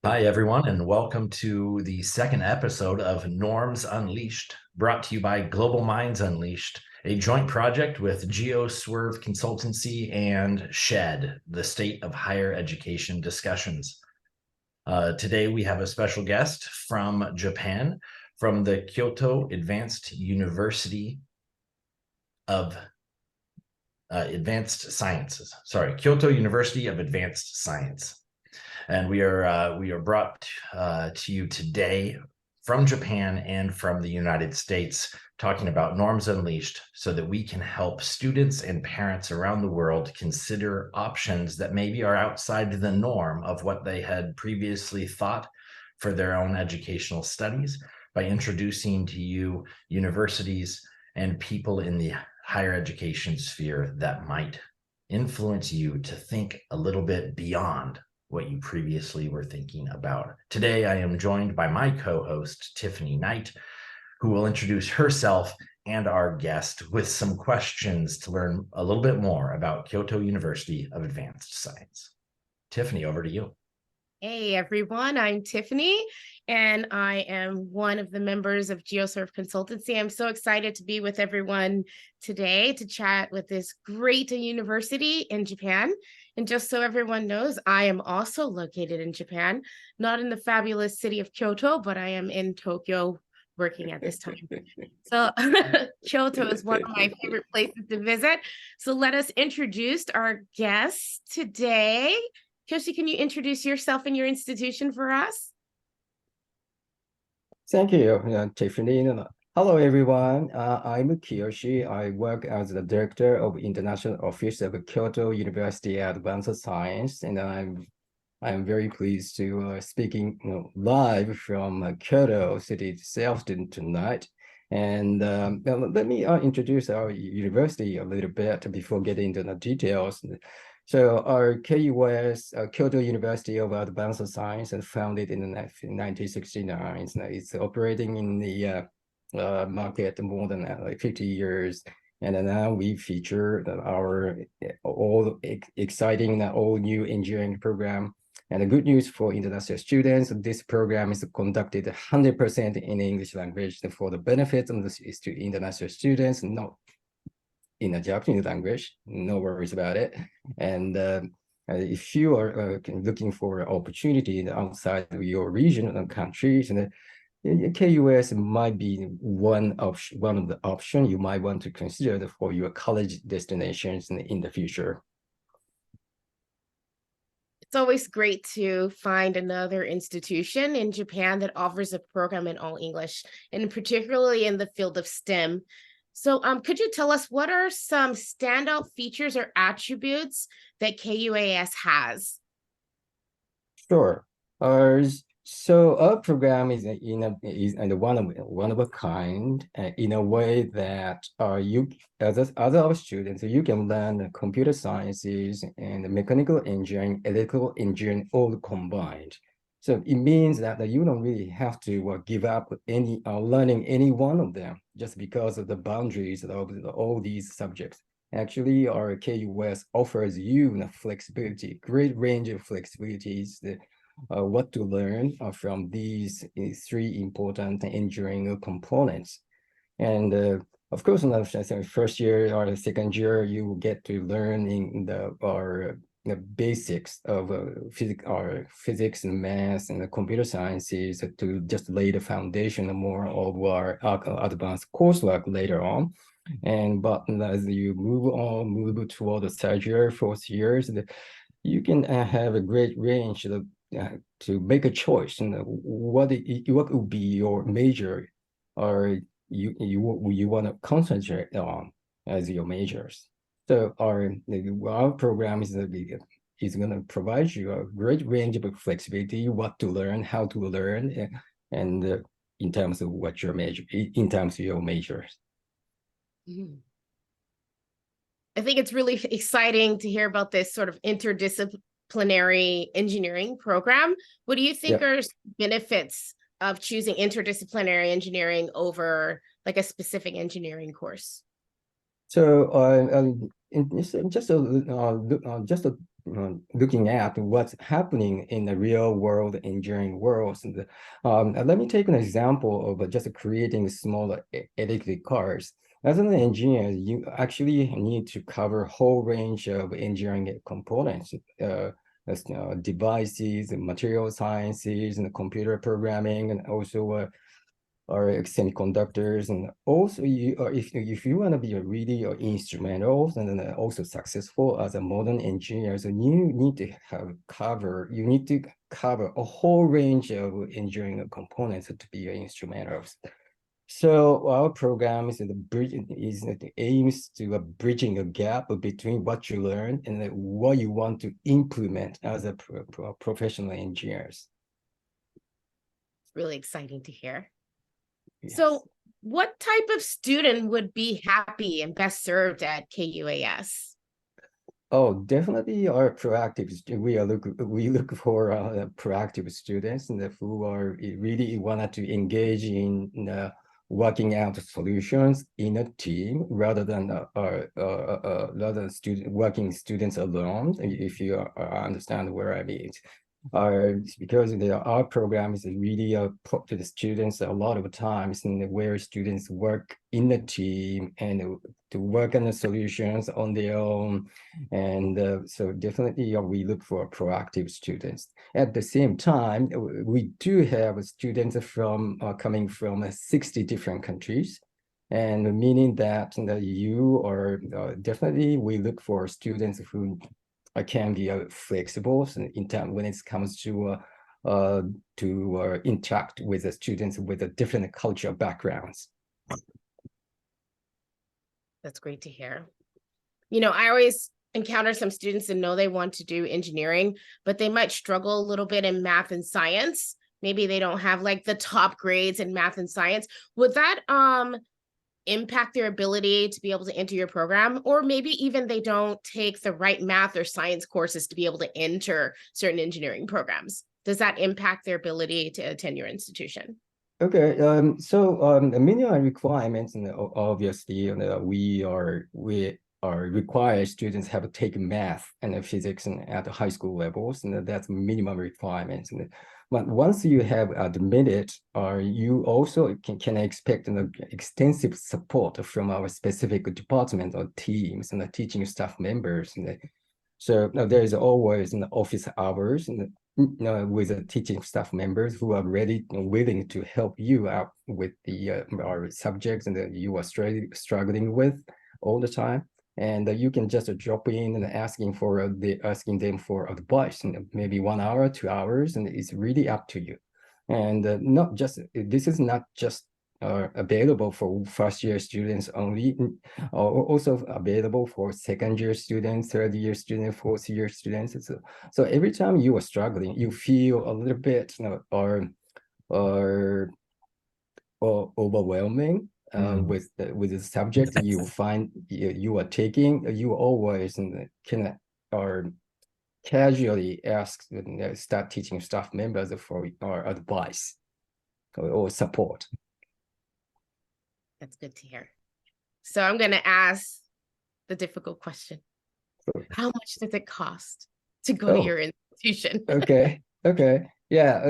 Hi, everyone, and welcome to the second episode of Norms Unleashed, brought to you by Global Minds Unleashed, a joint project with GeoSwerve Consultancy and SHED, the State of Higher Education Discussions. Today, we have a special guest from Japan, from the Kyoto Advanced University of Advanced Sciences. Sorry, Kyoto University of Advanced Science. And we are brought to you today from Japan and from the United States, talking about Norms Unleashed so that we can help students and parents around the world consider options that maybe are outside the norm of what they had previously thought for their own educational studies by introducing to you universities and people in the higher education sphere that might influence you to think a little bit beyond what you previously were thinking about. Today, I am joined by my co-host, Tiffany Knight, who will introduce herself and our guest with some questions to learn a little bit more about Kyoto University of Advanced Science. Tiffany, over to you. Hey everyone, I'm Tiffany, and I am one of the members of GeoSwerve Consultancy. I'm so excited to be with everyone today to chat with this great university in Japan. And just so everyone knows, I am also located in Japan, not in the fabulous city of Kyoto, but I am in Tokyo working at this time. So Kyoto is one of my favorite places to visit. So let us introduce our guest today. Kiyoshi, can you introduce yourself and your institution for us? Thank you, Tiffany. Hello, everyone. I'm Kiyoshi. I work as the Director of International Office of Kyoto University Advanced Science, and I'm very pleased to speaking live from Kyoto city itself tonight. And let me introduce our university a little bit before getting into the details. So our KUAS, Kyoto University of Advanced Science, is founded in 1969. It's operating in the market more than 50 years. And now we feature our all exciting, all new engineering program. And the good news for international students, this program is conducted 100% in English language for the benefit of the international students, not in a Japanese language, no worries about it. And if you are looking for an opportunity outside of your region and countries, and KUS might be one of the options you might want to consider for your college destinations in the future. It's always great to find another institution in Japan that offers a program in all English, and particularly in the field of STEM. So could you tell us what are some standout features or attributes that KUAS has? Sure. So our program is one of a kind in a way that you as other students you can learn computer sciences and mechanical engineering, electrical engineering all combined. So it means that you don't really have to give up any learning any one of them just because of the boundaries of all these subjects. Actually, our KUS offers you flexibility, great range of flexibilities that what to learn from these three important engineering components. And of course, in the first year or the second year, you get to learn in the basics of physics and math and the computer sciences to just lay the foundation more of our advanced coursework later on. But as you move toward the third year, fourth years, you can have a great range to make a choice. What would be your major, or you want to concentrate on as your majors? So our program is going to provide you a great range of flexibility, what to learn, how to learn, and in terms of what your major, in terms of your majors. I think it's really exciting to hear about this sort of interdisciplinary engineering program. What do you think are benefits of choosing interdisciplinary engineering over like a specific engineering course? So just looking at what's happening in the real world engineering worlds. And let me take an example of just creating small electric cars. As an engineer, you actually need to cover a whole range of engineering components, devices, and material sciences, and computer programming, and also or semiconductors, and also if you want to be a really instrumental and then also successful as a modern engineer, so you need to cover a whole range of engineering components to be an instrumental. So our program is aims to bridging a gap between what you learn and what you want to implement as a professional engineers. Really exciting to hear. Yes. So what type of student would be happy and best served at KUAS? Oh, definitely our proactive. We look for proactive students and who are really wanted to engage in working out solutions in a team rather than students alone. If you understand where I mean. Because our program is really put to the students a lot of times and where students work in a team and to work on the solutions on their own. And so definitely we look for proactive students. At the same time, we do have students from coming from 60 different countries. And meaning that you are definitely we look for students who can be flexible in time when it comes to interact with the students with a different cultural backgrounds. That's great to hear. You know, I always encounter some students that know they want to do engineering, but they might struggle a little bit in math and science. Maybe they don't have like the top grades in math and science. Would that impact their ability to be able to enter your program? Or maybe even they don't take the right math or science courses to be able to enter certain engineering programs. Does that impact their ability to attend your institution? Okay, so the minimum requirements, and obviously, we are require students have to take math and physics at the high school levels, and that's minimum requirements. But once you have admitted, you also can expect extensive support from our specific department or teams and the teaching staff members. So there is always office hours and with the teaching staff members who are ready and willing to help you out with our subjects and you are struggling with all the time. And you can just drop in and asking them for advice, and maybe 1 hour, 2 hours, and it's really up to you. And this is not just available for first-year students only, also available for second-year students, third-year students, fourth-year students. So every time you are struggling, you feel a little bit, or overwhelming with the subject you find you are taking. You always can or casually ask start teaching staff members for advice or support. That's good to hear. So I'm going to ask the difficult question. How much does it cost to go to your institution? Okay. Yeah,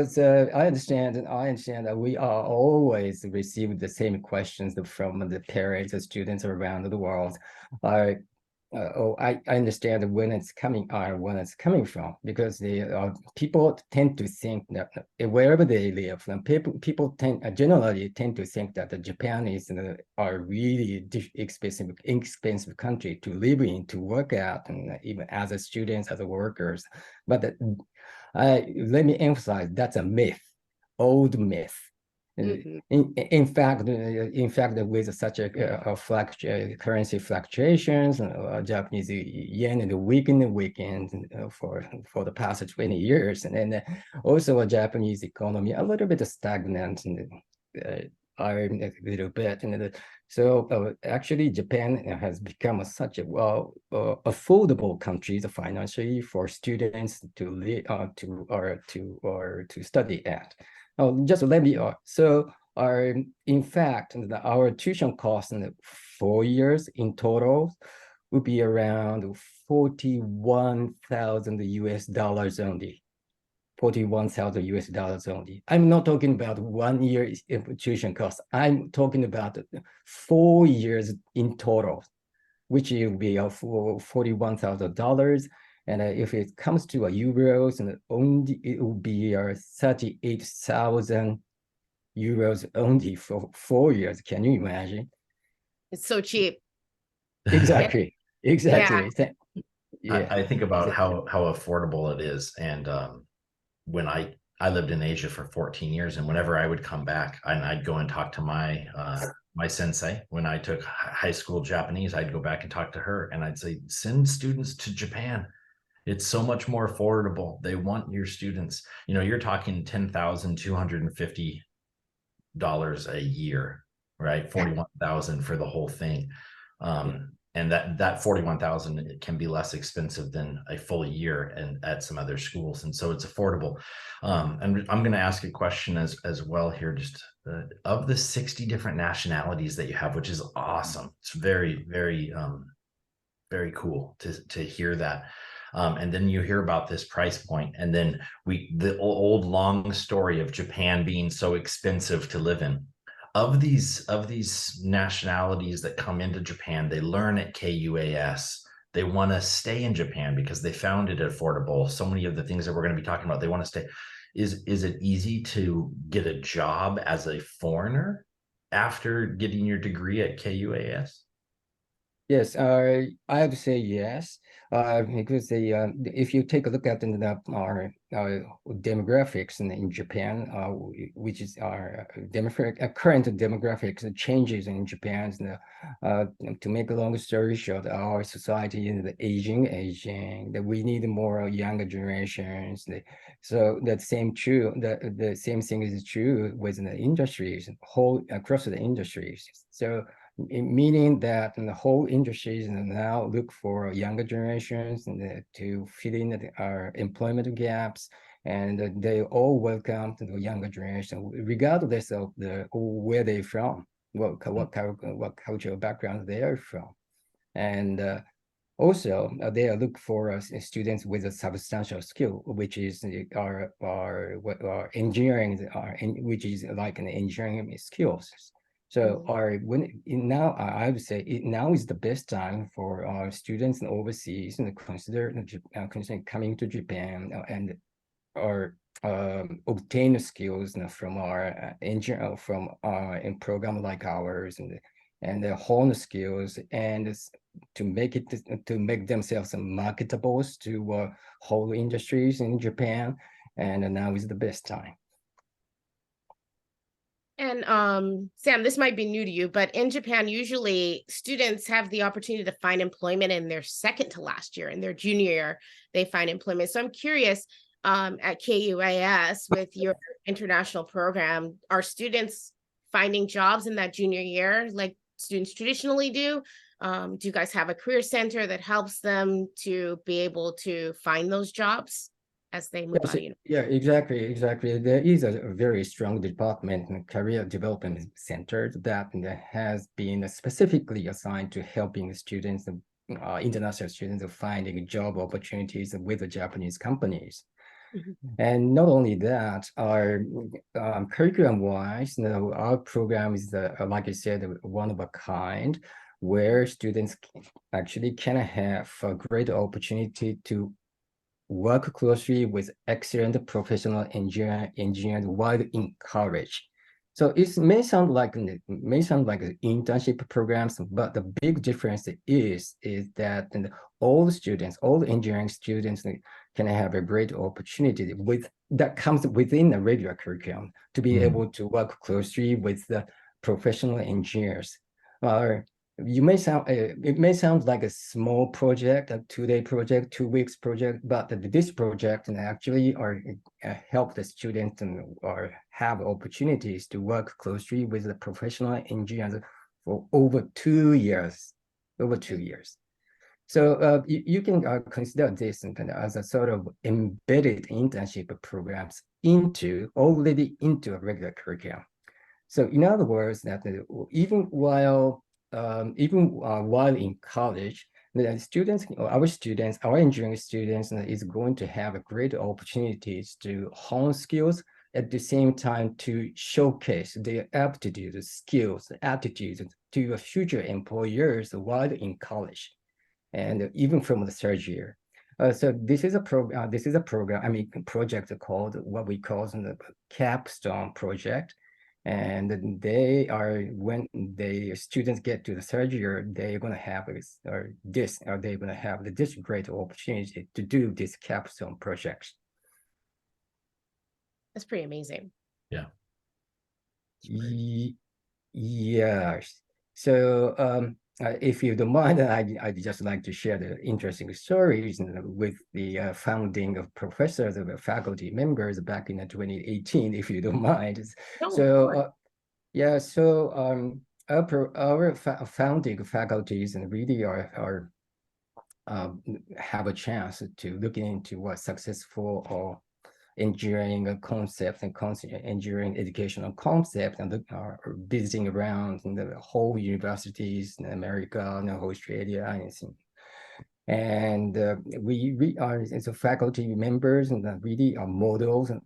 I understand that we are always receive the same questions from the parents and students around the world. I understand when it's coming from, because people tend to think that wherever they live, people generally tend to think that Japan is a really expensive country to live in, to work at, and even as a students, as a workers. But let me emphasize, that's a myth, old myth. Mm-hmm. In fact, with such a currency fluctuations, Japanese yen and weekend for the past 20 years, and then also a Japanese economy a little bit stagnant and a little bit, and so actually Japan has become such a affordable country financially for students to live to study at. Just let me so in fact our tuition costs in 4 years in total would be around 41,000 US dollars only. 41,000 US dollars only. I'm not talking about 1 year tuition cost. I'm talking about 4 years in total, which will be for $41,000. And if it comes to euros, and only it will be 38,000 euros only for 4 years. Can you imagine? It's so cheap. Exactly. Exactly. I, Yeah. I think about Exactly. how affordable it is. And when I lived in Asia for 14 years, and whenever I would come back, and I'd go and talk to my sensei when I took high school Japanese, I'd go back and talk to her, and I'd say, send students to Japan. It's so much more affordable. They want your students. You know, you're talking $10,250 a year, right? 41,000 for the whole thing. And that 41,000 can be less expensive than a full year and at some other schools, and so it's affordable. And I'm going to ask a question as well here, just of the 60 different nationalities that you have, which is awesome. It's very, very cool to hear that. And then you hear about this price point, and then the old long story of Japan being so expensive to live in. Of these nationalities that come into Japan, they learn at KUAS. They want to stay in Japan because they found it affordable. So many of the things that we're going to be talking about, they want to stay. Is it easy to get a job as a foreigner after getting your degree at KUAS? Yes, I have to say yes, because if you take a look at our demographics in Japan, which is our current demographics changes in Japan, to make a long story short, our society is aging, that we need more younger generations. So the same thing is true with the industries, across the industries. So meaning that the whole industries now look for younger generations and to fill in our employment gaps, and they all welcome to the younger generation, regardless of where they're from, what cultural background they are from, and also they look for students with a substantial skill, which is our engineering, which is like an engineering skills. So now I would say now is the best time for our students in overseas and consider coming to Japan and or obtain skills from our engineer from in program like ours, and hone skills and to make themselves marketable to whole industries in Japan. And now is the best time. And Sam, this might be new to you, but in Japan, usually students have the opportunity to find employment in their second to last year. In their junior year, they find employment. So I'm curious, at KUAS with your international program, are students finding jobs in that junior year like students traditionally do? Do you guys have a career center that helps them to be able to find those jobs as they move out of university? Yeah, exactly. There is a very strong department and career development center that has been specifically assigned to helping students, international students, finding job opportunities with the Japanese companies. And not only that, our curriculum-wise, our program is, like I said, one of a kind, where students actually can have a great opportunity to work closely with excellent professional engineers while in college. So it may sound like internship programs, but the big difference is that all students, all engineering students can have a great opportunity that comes within the regular curriculum to be able to work closely with the professional engineers. It may sound like a small project, a 2-day project, 2 weeks project, but this project actually help the students or have opportunities to work closely with the professional engineers for over 2 years, So you can consider this as a sort of embedded internship programs already into a regular curriculum. So in other words, that even while in college, the students, our engineering students is going to have a great opportunities to hone skills, at the same time to showcase their aptitude, skills, attitudes to future employers while in college, and even from the third year. So this is a program. Project called what we call the capstone project, and they are, when the students get to the third year, they're going to have this great opportunity to do this capstone project. That's pretty amazing. Yeah. Yes. So if you don't mind, I'd just like to share the interesting stories with the founding of professors of faculty members back in 2018, if you don't mind. No, Yeah, so our founding faculties and really are have a chance to look into what successful or engineering concepts and engineering educational concepts, and visiting around in the whole universities in America and Australia and anything. And we are, as a faculty members, and really are models and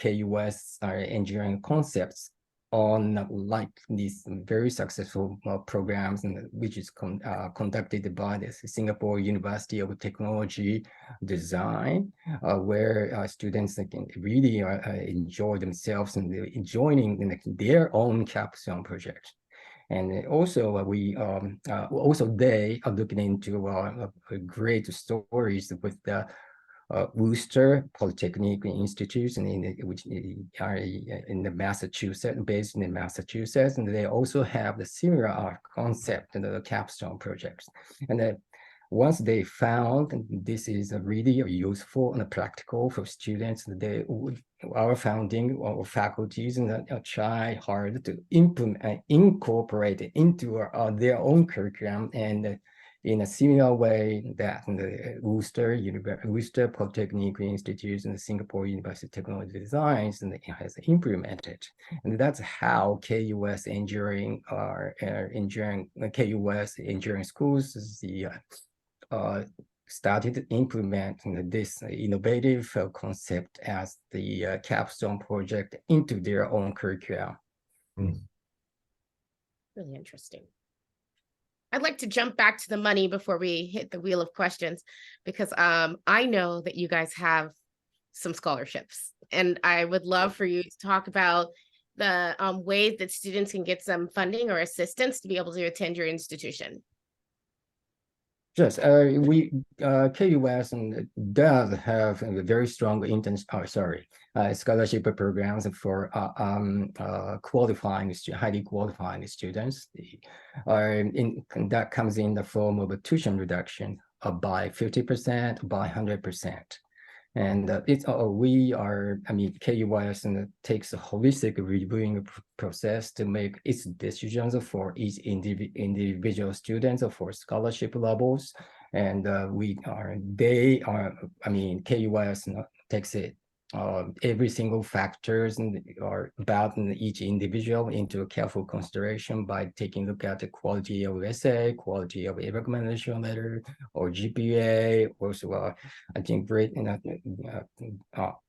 KUAS engineering concepts on like these very successful programs, and which is conducted by the Singapore University of Technology Design, where students can really enjoy themselves and joining their own capstone project. And also they are looking into great stories with the Worcester Polytechnic Institute, and which are in the Massachusetts, based in Massachusetts, and they also have the similar concept in the capstone projects. And once they found this is really useful and practical for students, they would, our founding or faculties and try hard to incorporate it into their own curriculum, and in a similar way that the Worcester Polytechnic Institute and the Singapore University of Technology Designs and has implemented. And that's how KUAS engineering KUAS engineering schools is started to implement this innovative concept as the capstone project into their own curriculum. Mm. really interesting. I'd like to jump back to the money before we hit the wheel of questions, because I know that you guys have some scholarships, and I would love for you to talk about the ways that students can get some funding or assistance to be able to attend your institution. Yes, KUAS does have a very strong scholarship programs for highly qualifying students. That comes in the form of a tuition reduction by 50%, by 100%. And KUAS takes a holistic reviewing process to make its decisions for each individual students for scholarship levels. And KUAS takes it every single factors are about each individual into a careful consideration by taking a look at the quality of essay, quality of a recommendation letter, or GPA. Also, I think great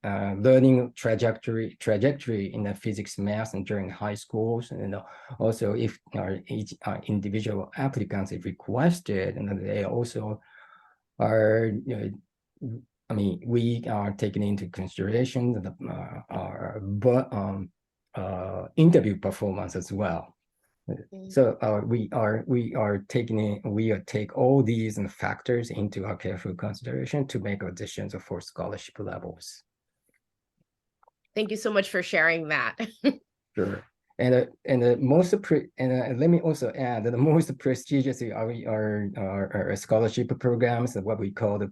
learning trajectory in the physics, math, and during high schools, and also if each individual applicants is requested, and they also are. We are taking into consideration the interview performance as well. So we take all these factors into our careful consideration to make our decisions for scholarship levels. Thank you so much for sharing that. Sure. And let me also add that the most prestigious are scholarship programs, what we call the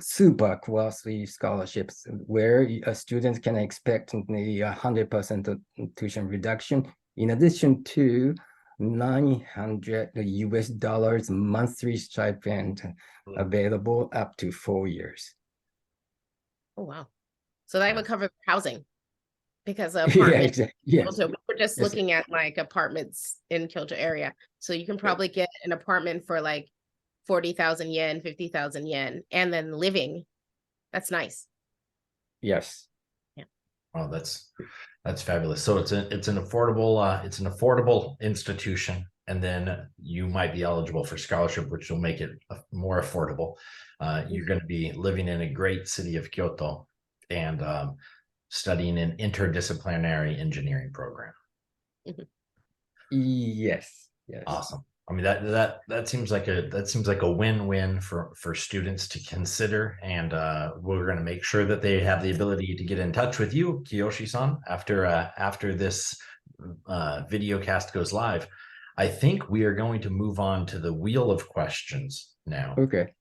super quasi scholarships, where students can expect the 100% tuition reduction, in addition to $900 monthly stipend available up to 4 years. Oh wow! So that would cover housing. Because apartments, yes. So we're just looking at like apartments in Kyoto area. So you can probably get an apartment for like 40,000 yen, 50,000 yen, and then living. That's nice. Yes. Oh, that's fabulous. So it's an affordable institution, and then you might be eligible for scholarship, which will make it more affordable. You're going to be living in a great city of Kyoto and studying an interdisciplinary engineering program. Yes. Yes. Awesome. I mean that seems like a win-win for students to consider, and we're going to make sure that they have the ability to get in touch with you, Kiyoshi-san, after this video cast goes live. I think we are going to move on to the wheel of questions now. Okay.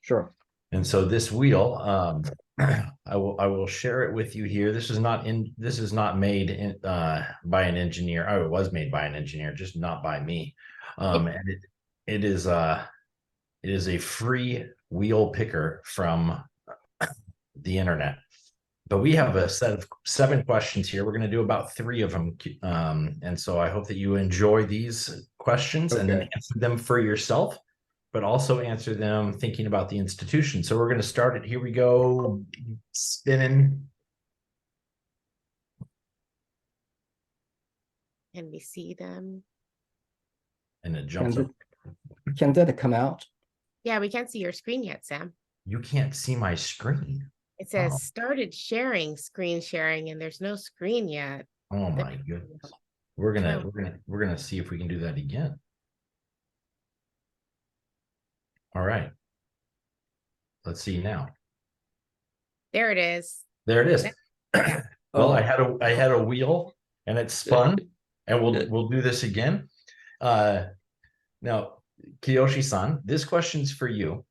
Sure. And so this wheel, I will share it with you here. This is not made by an engineer. Oh, it was made by an engineer, just not by me. And it is a free wheel picker from the internet. But we have a set of 7 questions here. We're going to do about 3 of them. And so I hope that you enjoy these questions and then answer them for yourself, but also answer them thinking about the institution. So we're going to start it. Here we go. Spinning. Can we see them? And it jumps up. Can that come out? Yeah, we can't see your screen yet, Sam. You can't see my screen. It says started sharing, screen sharing, and there's no screen yet. Oh my goodness. We're gonna see if we can do that again. All right. Let's see now. There it is. There it is. Well, I had a wheel and it spun, and we'll do this again. Now, Kiyoshi-san, this question's for you.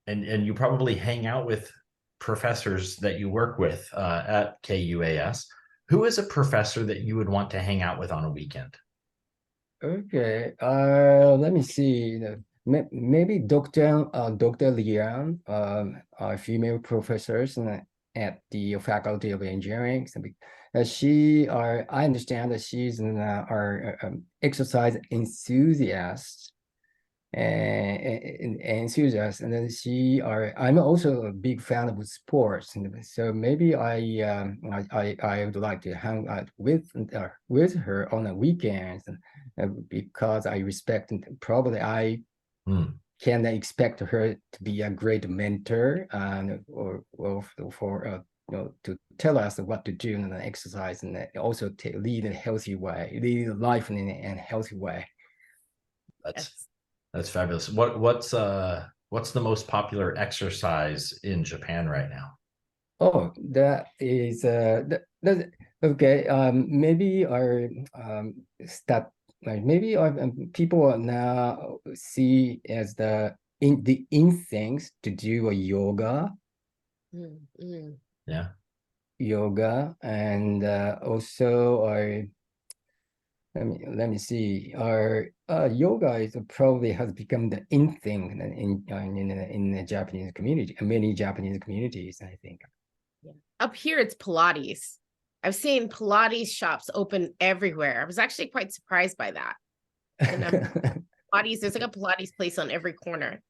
And you probably hang out with professors that you work with at KUAS. Who is a professor that you would want to hang out with on a weekend? Okay. Let me see. Maybe Dr. Liang, female professors at the Faculty of Engineering. I understand that she's our exercise enthusiast. And then I'm also a big fan of sports, and so maybe I would like to hang out with her on the weekends, because I respect, and probably I can expect her to be a great mentor, or for to tell us what to do in the exercise, and also to lead a healthy way, lead life in a healthy way. That's fabulous. What's the most popular exercise in Japan right now? Oh, that is okay. Maybe our maybe our people are now see as the instincts to do a yoga. Yeah. Yoga, and also our. Let me see. Our yoga probably has become the in thing in the Japanese community, many Japanese communities, I think. Yeah. Up here, it's Pilates. I've seen Pilates shops open everywhere. I was actually quite surprised by that. And Pilates, there's like a Pilates place on every corner.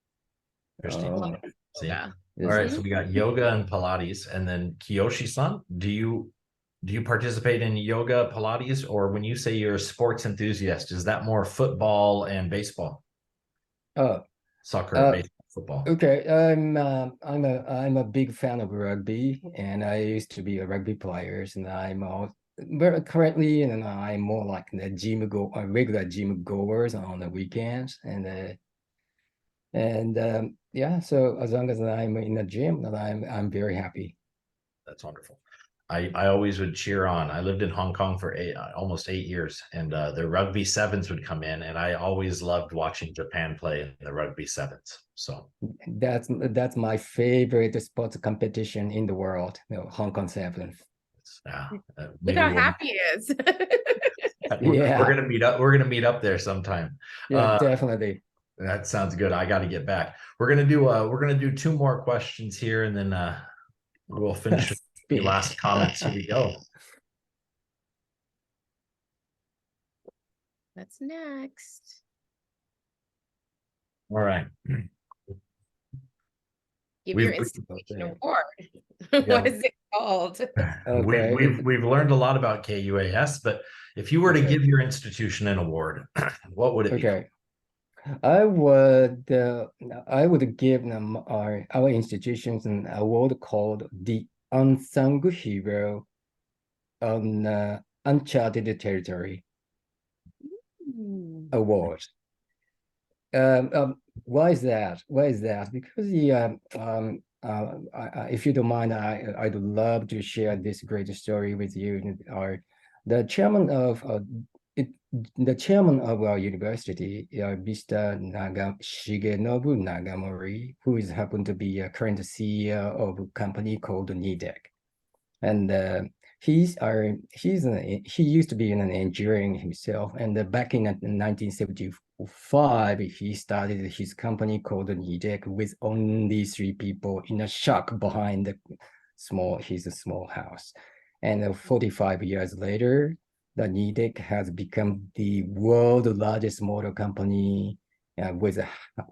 Interesting. See? Yeah. All right, so we got yoga and Pilates, and then Kiyoshi-san, do you participate in yoga, Pilates, or when you say you're a sports enthusiast, is that more football and baseball? Soccer, baseball, football. Okay, I'm a big fan of rugby, and I used to be a rugby player, and currently, and I'm more like the regular gym goers on the weekends, and yeah. So as long as I'm in the gym, then I'm very happy. That's wonderful. I always would cheer on. I lived in Hong Kong for almost 8 years, and the rugby sevens would come in, and I always loved watching Japan play in the rugby sevens. So that's my favorite sports competition in the world. Hong Kong Sevens. Look how happy he is. Yeah, we're gonna meet up. We're gonna meet up there sometime. Yeah, definitely. That sounds good. I got to get back. We're gonna do 2 more questions here, and then we'll finish with the last comments. Here we go. What's next? All right. Give your We've institution Okay. award. yeah, What is it called? Okay. we've learned a lot about KUAS, but if you were to Okay. give your institution an award, what would it be called? Okay. I would I would give them our institutions an award called the Unsung Hero on Uncharted Territory Hmm. Award. Why is that? Why is that? Because if you don't mind, I'd love to share this great story with you. Our the chairman of it, the chairman of our university, Mr. Shigenobu Nagamori, who is happened to be a current CEO of a company called Nidec, and he used to be an engineering himself, and back in 1975 he started his company called Nidec with only 3 people in a shack behind his small house, and 45 years later the Nidec has become the world's largest motor company with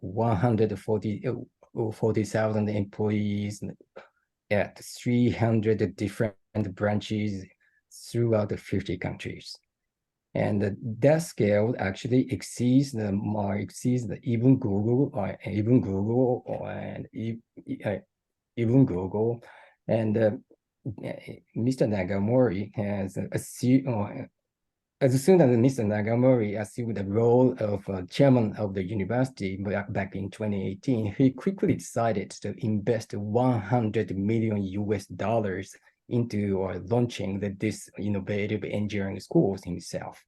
140,000 employees at 300 different branches throughout the 50 countries. And that scale actually exceeds the even Google even Google. And Mr. Nagamori has as soon as Mr. Nagamori assumed the role of chairman of the university back in 2018, he quickly decided to invest 100 million US dollars into launching this innovative engineering schools himself.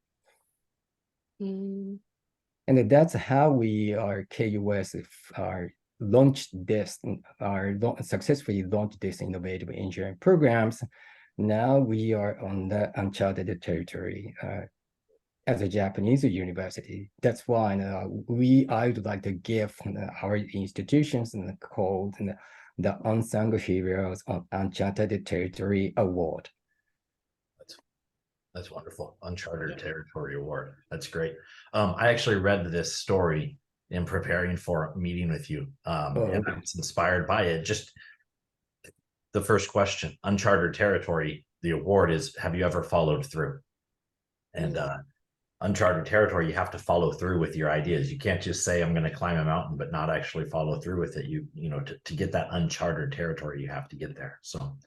Mm. And that's how we KUS are successfully launched this innovative engineering programs. Now we are on the uncharted territory as a Japanese university. That's why I would like to give our institutions called the Unsung Heroes on Uncharted Territory Award. That's wonderful. Uncharted Territory Award. That's great. I actually read this story in preparing for a meeting with you, and I was inspired by it. Just the first question, Uncharted Territory, the award is, have you ever followed through? And uncharted territory, you have to follow through with your ideas. You can't just say, I'm going to climb a mountain, but not actually follow through with it. To get that uncharted territory, you have to get there. So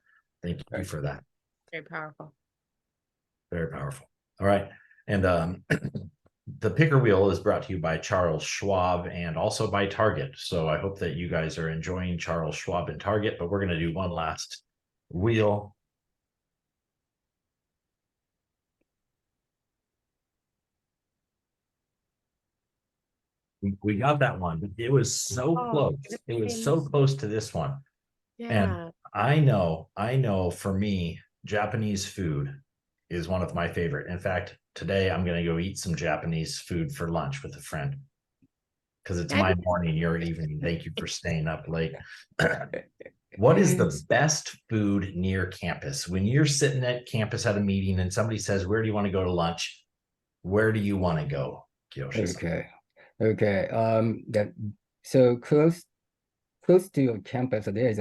thank you for that. Very powerful. Very powerful. All right. And the picker wheel is brought to you by Charles Schwab and also by Target. So I hope that you guys are enjoying Charles Schwab and Target, but we're going to do one last wheel. We got that one, but it was so close. It was so close to this one. Yeah. And I know for me, Japanese food is one of my favorite. In fact, today I'm going to go eat some Japanese food for lunch with a friend because it's my morning, your evening. Thank you for staying up late. What is the best food near campus? When you're sitting at campus at a meeting and somebody says, where do you want to go to lunch? Where do you want to go, Kiyoshi? Okay. So close to your campus, there is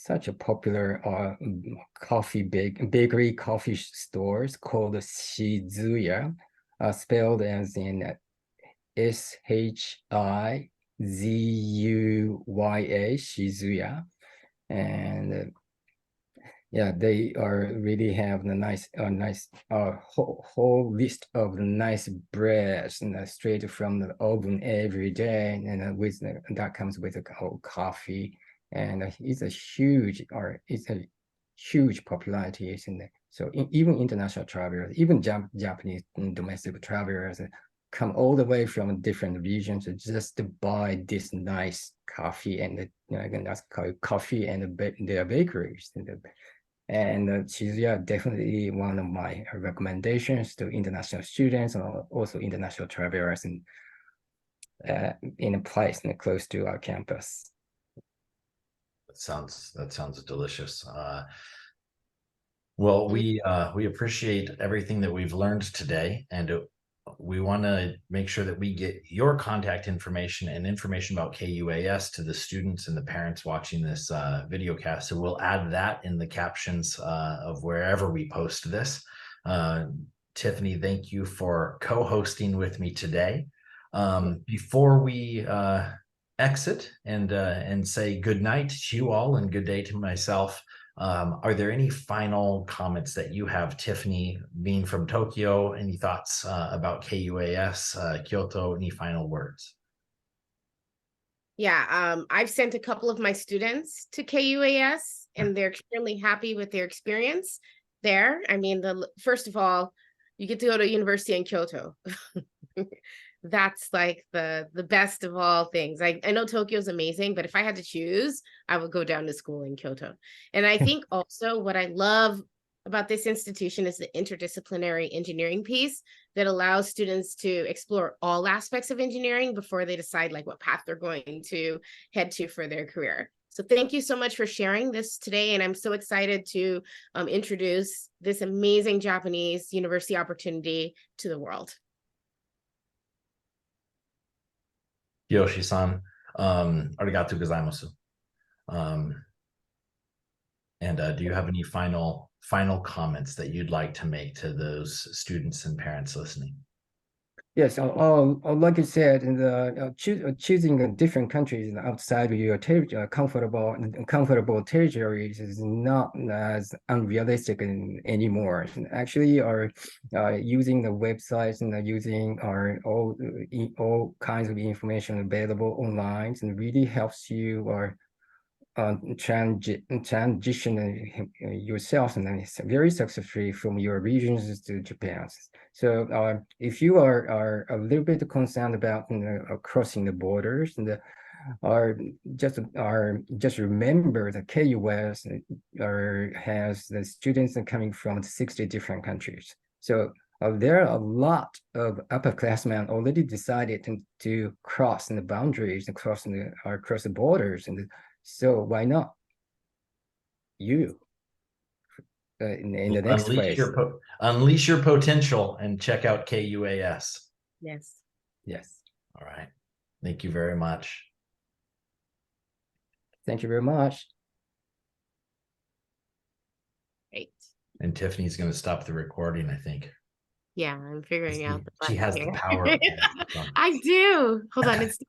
such a popular bakery coffee stores called Shizuya, spelled as in SHIZUYA, Shizuya, and yeah, they really have a nice whole list of nice breads and straight from the oven every day, and that comes with a whole coffee, and it's a huge popularity. So even international travelers, even Japanese domestic travelers come all the way from different regions just to buy this nice coffee, and that's called coffee and their bakeries. And Shizuya definitely one of my recommendations to international students or also international travelers in a place close to our campus. That sounds delicious. Well, we appreciate everything that we've learned today, and we want to make sure that we get your contact information and information about KUAS to the students and the parents watching this video cast. So we'll add that in the captions of wherever we post this. Tiffany, thank you for co-hosting with me today. Before we exit and say good night to you all and good day to myself, are there any final comments that you have, Tiffany, being from Tokyo? Any thoughts about KUAS, Kyoto? Any final words? Yeah, I've sent a couple of my students to KUAS, and they're extremely happy with their experience there. I mean, first of all, you get to go to university in Kyoto. That's like the best of all things. I know Tokyo is amazing, but if I had to choose, I would go down to school in Kyoto. And I think also what I love about this institution is the interdisciplinary engineering piece that allows students to explore all aspects of engineering before they decide like what path they're going to head to for their career. So thank you so much for sharing this today. And I'm so excited to introduce this amazing Japanese university opportunity to the world. Kiyoshi-san, arigatou gozaimasu. And do you have any final comments that you'd like to make to those students and parents listening? Yes, like you said, in the choosing different countries outside of your comfortable territories is not as unrealistic anymore. Actually, using the websites and using all kinds of information available online and really helps you transition yourself and very successfully from your regions to Japan. So if you are a little bit concerned about crossing the borders and just remember that KUAS has the students coming from 60 different countries. So there are a lot of upperclassmen already decided to cross the boundaries and cross the borders, and so why not you in the next place? Unleash your potential and check out KUAS. Yes. Yes. All right. Thank you very much. Thank you very much. Great. And Tiffany's going to stop the recording, I think. Yeah, I'm figuring out the button She has here. the power. I do. Hold on, it's